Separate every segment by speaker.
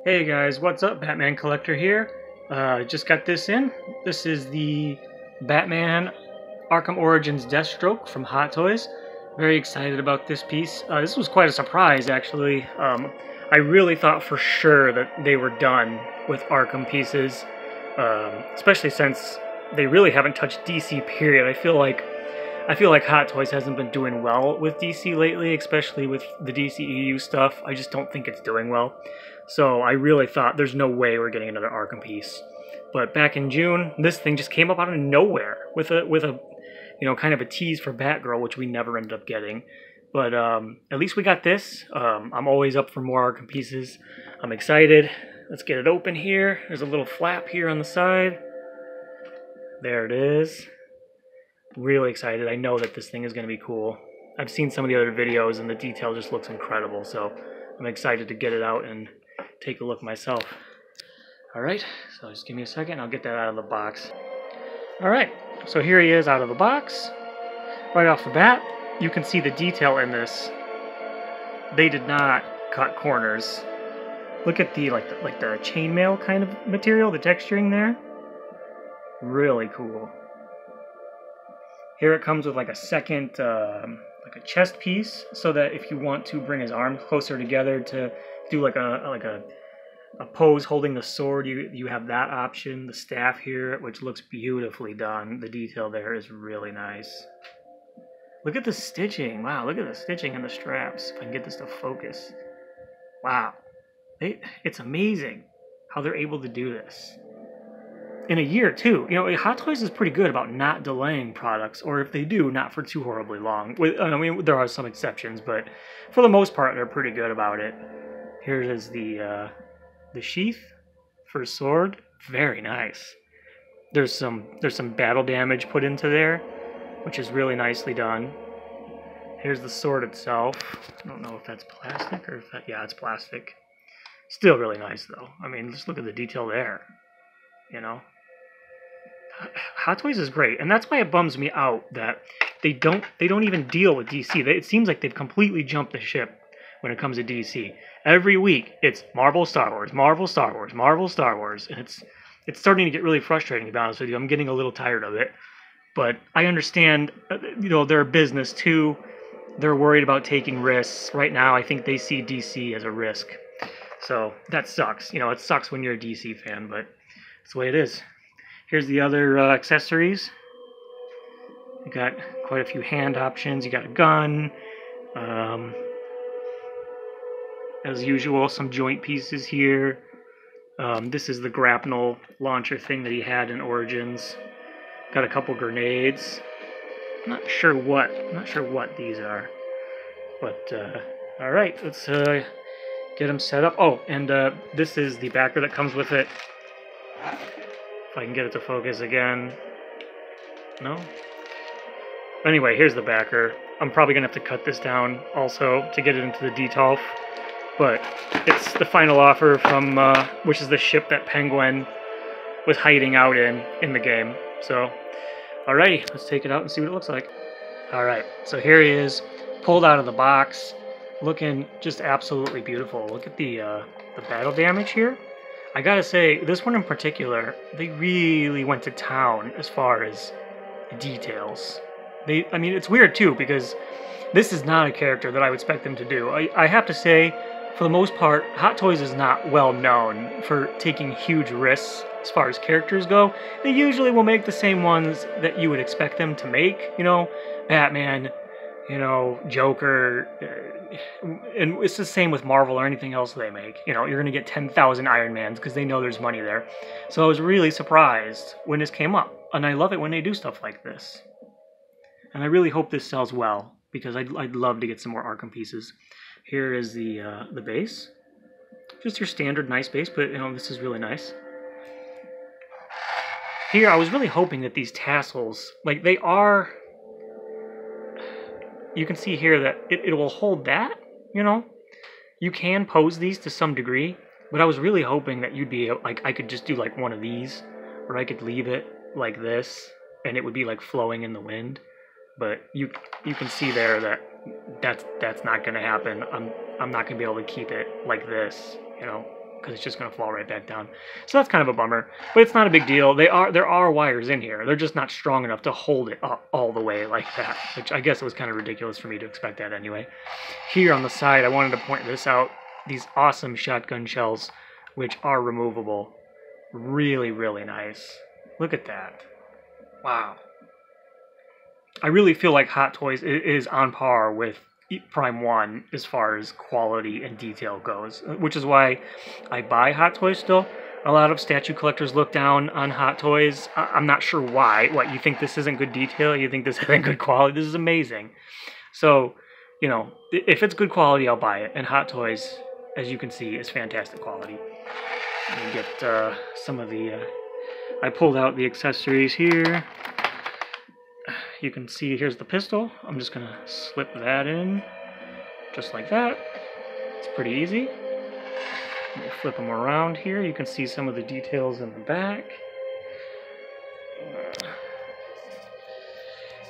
Speaker 1: Hey guys, what's up? Batman Collector here. Just got this in. This is the Batman Arkham Origins Deathstroke from Hot Toys. Very excited about this piece. This was quite a surprise, actually. I really thought for sure that they were done with Arkham pieces, especially since they really haven't touched DC. Period. I feel like Hot Toys hasn't been doing well with DC lately, especially with the DCEU stuff. I just don't think it's doing well. So I really thought there's no way we're getting another Arkham piece. But back in June, this thing just came up out of nowhere with a kind of a tease for Batgirl, which we never ended up getting. But at least we got this. I'm always up for more Arkham pieces. I'm excited. Let's get it open here. There's a little flap here on the side. There it is. Really excited. I know that this thing is going to be cool. I've seen some of the other videos and the detail just looks incredible, so I'm excited to get it out and take a look myself. Alright, so just give me a second, I'll get that out of the box. Alright, so here he is out of the box. Right off the bat, you can see the detail in this. They did not cut corners. Look at the like the chainmail kind of material, the texturing there. Really cool. Here it comes with like a second, like a chest piece, so that if you want to bring his arms closer together to do like a pose holding the sword, you have that option. The staff here, which looks beautifully done. The detail there is really nice. Look at the stitching. Wow, look at the stitching and the straps. If I can get this to focus. Wow, it's amazing how they're able to do this. In a year, too. You know, Hot Toys is pretty good about not delaying products, or if they do, not for too horribly long. I mean, there are some exceptions, but for the most part, they're pretty good about it. Here is the sheath for his sword. Very nice. There's some battle damage put into there, which is really nicely done. Here's the sword itself. I don't know if that's plastic or if that... Yeah, it's plastic. Still really nice, though. I mean, just look at the detail there. You know? Hot Toys is great, and that's why it bums me out that they don't even deal with DC. It seems like they've completely jumped the ship when it comes to DC. Every week it's Marvel, Star Wars, Marvel, Star Wars, Marvel, Star Wars, and it's starting to get really frustrating, to be honest with you. I'm getting a little tired of it, but I understand, they're a business too. They're worried about taking risks. Right now, I think they see DC as a risk, so that sucks. It sucks when you're a DC fan, but it's the way it is. Here's the other accessories. You got quite a few hand options. You got a gun. As usual, some joint pieces here. This is the grapnel launcher thing that he had in Origins. Got a couple grenades. Not sure what these are. But all right, let's get them set up. Oh, and this is the backer that comes with it. If I can get it to focus again. No? Anyway, here's the backer. I'm probably going to have to cut this down also to get it into the detail. But it's the final offer from, which is the ship that Penguin was hiding out in the game. So, alrighty, let's take it out and see what it looks like. Alright, so here he is, pulled out of the box, looking just absolutely beautiful. Look at the battle damage here. I gotta say, this one in particular, they really went to town as far as details. I mean, it's weird too, because this is not a character that I would expect them to do. I have to say, for the most part, Hot Toys is not well known for taking huge risks as far as characters go. They usually will make the same ones that you would expect them to make. Batman, Joker, and it's the same with Marvel or anything else they make. You're going to get 10,000 Iron Mans because they know there's money there. So I was really surprised when this came up, and I love it when they do stuff like this. And I really hope this sells well, because I'd love to get some more Arkham pieces. Here is the base. Just your standard nice base, but this is really nice. Here, I was really hoping that these tassels, like they are... You can see here that it will hold that, You can pose these to some degree, but I was really hoping that you'd be, like, I could just do like one of these, or I could leave it like this, and it would be like flowing in the wind. But you can see there that that's not going to happen. I'm not going to be able to keep it like this, because it's just going to fall right back down. So that's kind of a bummer, but it's not a big deal. There are wires in here. They're just not strong enough to hold it up all the way like that, which I guess it was kind of ridiculous for me to expect that anyway. Here on the side, I wanted to point this out. These awesome shotgun shells, which are removable. Really, really nice. Look at that. Wow. I really feel like Hot Toys is on par with Prime 1 as far as quality and detail goes, which is why I buy Hot Toys still. A lot of statue collectors look down on Hot Toys. I'm not sure why. What, you think this isn't good detail? You think this isn't good quality? This is amazing. So, you know, if it's good quality, I'll buy it. And Hot Toys, as you can see, is fantastic quality. Let me get some of the... I pulled out the accessories here. You can see here's the pistol. I'm just going to slip that in, just like that. It's pretty easy. Let me flip them around here. You can see some of the details in the back.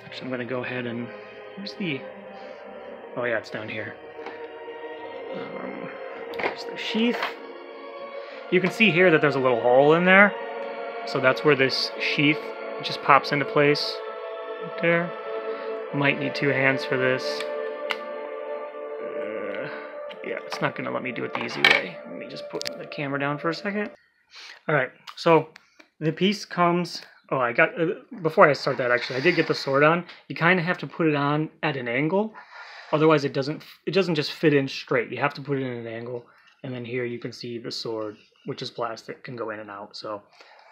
Speaker 1: Actually, I'm going to go ahead and... Where's the... Oh yeah, it's down here. There's the sheath. You can see here that there's a little hole in there. So that's where this sheath just pops into place. Right there. Might need 2 hands for this. Yeah, it's not going to let me do it the easy way. Let me just put the camera down for a second. Alright, so the piece comes... Oh, I got... before I start that, actually, I did get the sword on. You kind of have to put it on at an angle. Otherwise, it doesn't just fit in straight. You have to put it in an angle. And then here you can see the sword, which is plastic, can go in and out. So,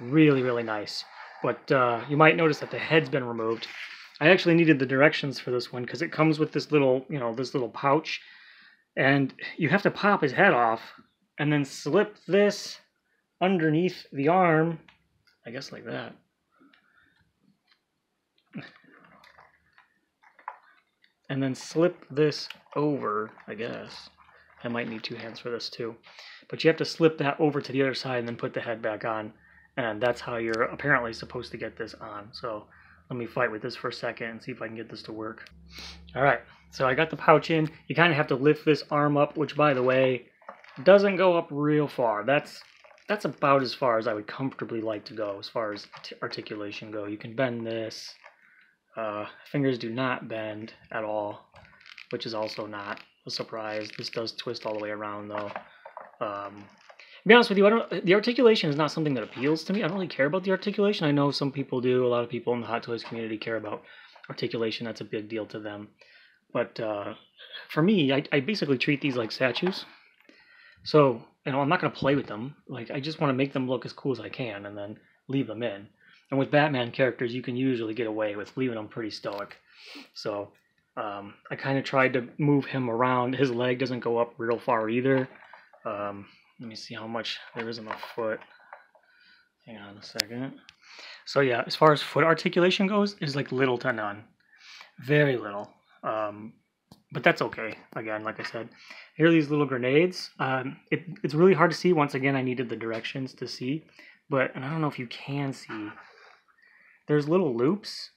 Speaker 1: really, really nice. But you might notice that the head's been removed. I actually needed the directions for this one because it comes with this little, this little pouch. And you have to pop his head off and then slip this underneath the arm. I guess like that. And then slip this over, I guess. I might need 2 hands for this too. But you have to slip that over to the other side and then put the head back on. And that's how you're apparently supposed to get this on. So let me fight with this for a second and see if I can get this to work. Alright, so I got the pouch in. You kind of have to lift this arm up, which, by the way, doesn't go up real far. That's about as far as I would comfortably like to go as far as articulation go. You can bend this. Fingers do not bend at all, which is also not a surprise. This does twist all the way around, though. To be honest with you, the articulation is not something that appeals to me. I don't really care about the articulation. I know some people do. A lot of people in the Hot Toys community care about articulation. That's a big deal to them. But for me, I basically treat these like statues. So, I'm not going to play with them. Like, I just want to make them look as cool as I can and then leave them in. And with Batman characters, you can usually get away with leaving them pretty stoic. So, I kind of tried to move him around. His leg doesn't go up real far either. Let me see how much there is in the foot. Hang on a second. So yeah, as far as foot articulation goes, is like little to none. Very little. But that's okay. Again, like I said, here are these little grenades. It's really hard to see. Once again, I needed the directions to see. And I don't know if you can see. There's little loops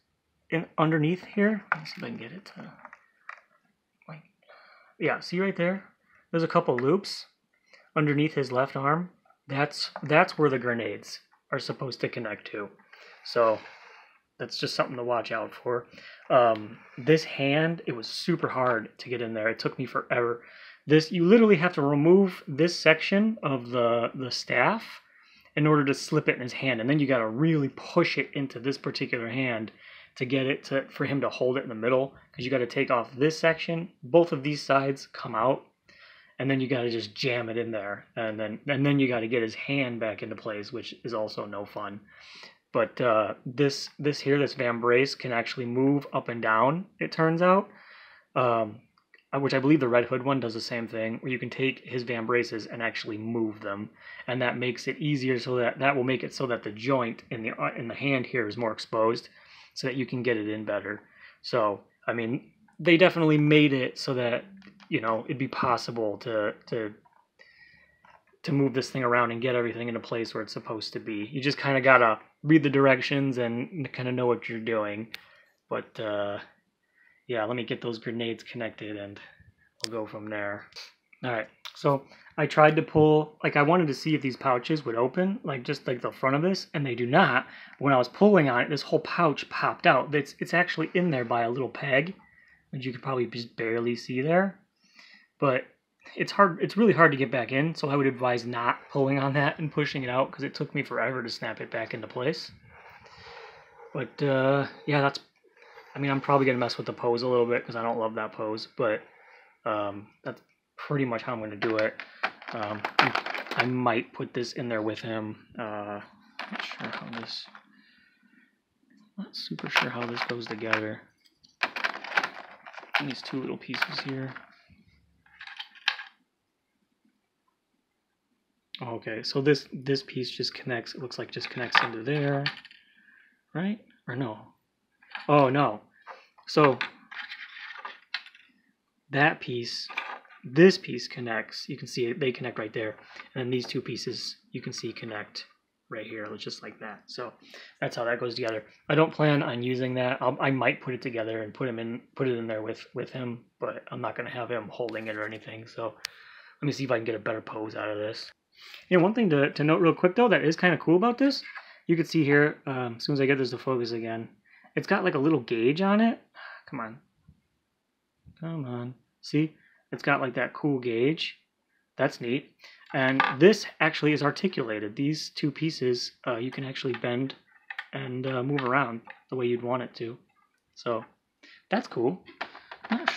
Speaker 1: underneath here. Let me see if I can get it to... Yeah, see right there? There's a couple loops underneath his left arm. That's where the grenades are supposed to connect to. So that's just something to watch out for. This hand, it was super hard to get in there. It took me forever. You literally have to remove this section of the staff in order to slip it in his hand, and then you got to really push it into this particular hand to get it for him to hold it in the middle, because you got to take off this section. Both of these sides come out, and then you got to just jam it in there, and then you got to get his hand back into place, which is also no fun. But this vambrace can actually move up and down, it turns out, which I believe the Red Hood one does the same thing, where you can take his vambraces and actually move them, and that makes it easier, so that will make it so that the joint in the hand here is more exposed, so that you can get it in better. So, I mean, they definitely made it so that, it'd be possible to move this thing around and get everything into place where it's supposed to be. You just kind of gotta read the directions and kind of know what you're doing. But yeah, let me get those grenades connected and we'll go from there. Alright, so I tried to pull, like I wanted to see if these pouches would open, like just like the front of this, and they do not. When I was pulling on it, this whole pouch popped out. It's actually in there by a little peg, which you could probably just barely see there. But it's hard. It's really hard to get back in, so I would advise not pulling on that and pushing it out because it took me forever to snap it back into place. But yeah, that's. I mean, I'm probably gonna mess with the pose a little bit because I don't love that pose, but that's pretty much how I'm gonna do it. I might put this in there with him. Not sure how this. Not super sure how this goes together. These two little pieces here. Okay, so this piece just connects, it looks like just connects into there, right? Or no? Oh, no. So that piece, this piece connects, you can see it, they connect right there. And then these two pieces, you can see connect right here, just like that. So that's how that goes together. I don't plan on using that. I might put it together and put it in there with him, but I'm not going to have him holding it or anything. So let me see if I can get a better pose out of this. You know, one thing to note real quick, though, that is kind of cool about this, you can see here, as soon as I get this to focus again, it's got like a little gauge on it. Come on. Come on. See? It's got like that cool gauge. That's neat. And this actually is articulated. These two pieces, you can actually bend and move around the way you'd want it to. So, that's cool. I'm not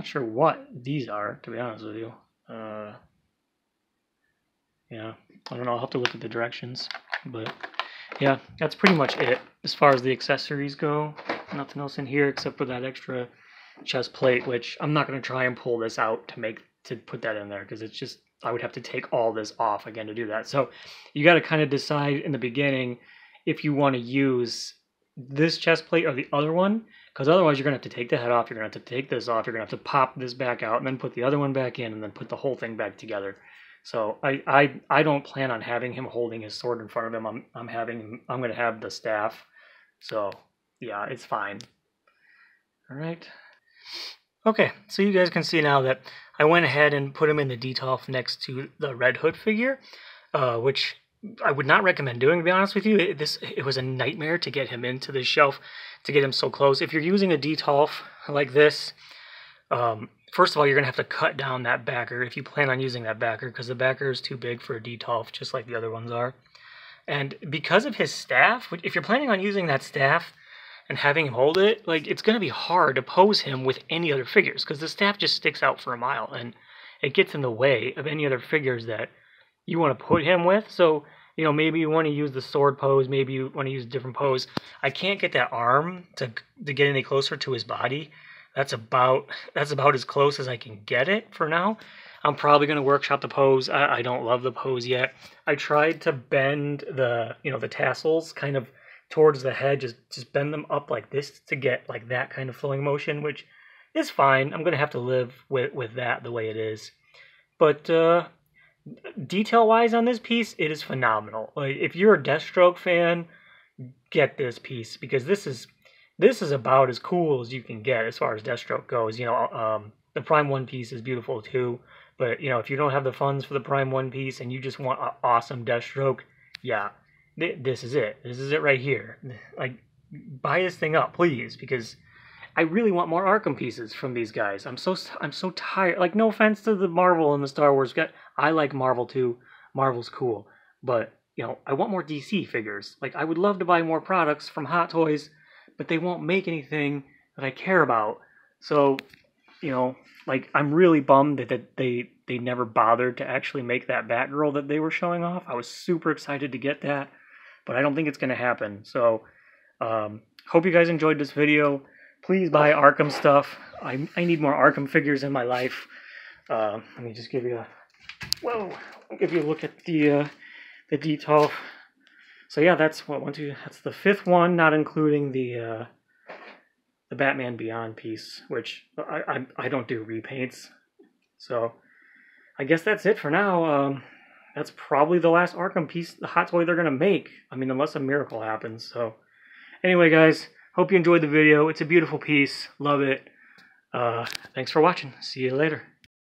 Speaker 1: sure what these are, to be honest with you. Yeah, I don't know. I'll have to look at the directions, but yeah, that's pretty much it as far as the accessories go. Nothing else in here except for that extra chest plate, which I'm not going to try and pull this out to put that in there because it's just, I would have to take all this off again to do that. So you got to kind of decide in the beginning if you want to use this chest plate or the other one, because otherwise you're going to have to take the head off, you're going to have to take this off, you're going to have to pop this back out and then put the other one back in and then put the whole thing back together. So I don't plan on having him holding his sword in front of him. I'm going to have the staff. So yeah, it's fine. All right. Okay, so you guys can see now that I went ahead and put him in the detolf next to the Red Hood figure, which I would not recommend doing, to be honest with you. It was a nightmare to get him into the shelf, to get him so close. If you're using a detolf like this, first of all, you're going to have to cut down that backer if you plan on using that backer, because the backer is too big for a detolf, just like the other ones are. And because of his staff, if you're planning on using that staff and having him hold it, like, it's going to be hard to pose him with any other figures, because the staff just sticks out for a mile, and it gets in the way of any other figures that you want to put him with. So, you know, maybe you want to use the sword pose, maybe you want to use a different pose. I can't get that arm to get any closer to his body. That's about as close as I can get it for now. I'm probably going to workshop the pose. I don't love the pose yet. I tried to bend the tassels kind of towards the head, just bend them up like this to get like that kind of flowing motion, which is fine. I'm going to have to live with that the way it is. But detail-wise on this piece, it is phenomenal. Like, if you're a Deathstroke fan, get this piece, because this is about as cool as you can get as far as Deathstroke goes. You know, the Prime One piece is beautiful too, but you know, if you don't have the funds for the Prime One piece and you just want an awesome Deathstroke, yeah, this is it. This is it right here. Like, buy this thing up, please, because I really want more Arkham pieces from these guys. I'm so tired. Like, no offense to the Marvel and the Star Wars guy. I like Marvel too. Marvel's cool, but you know, I want more DC figures. Like, I would love to buy more products from Hot Toys, but they won't make anything that I care about. So, you know, like, I'm really bummed that they never bothered to actually make that Batgirl that they were showing off. I was super excited to get that, but I don't think it's going to happen. So, hope you guys enjoyed this video. Please buy Arkham stuff. I need more Arkham figures in my life. Let me just give you I'll give you a look at the detolf. So yeah, that's that's the fifth one, not including the Batman Beyond piece, which I don't do repaints. So I guess that's it for now. That's probably the last Arkham piece, the Hot Toy they're gonna make. I mean, unless a miracle happens. So anyway, guys, hope you enjoyed the video. It's a beautiful piece. Love it. Thanks for watching. See you later.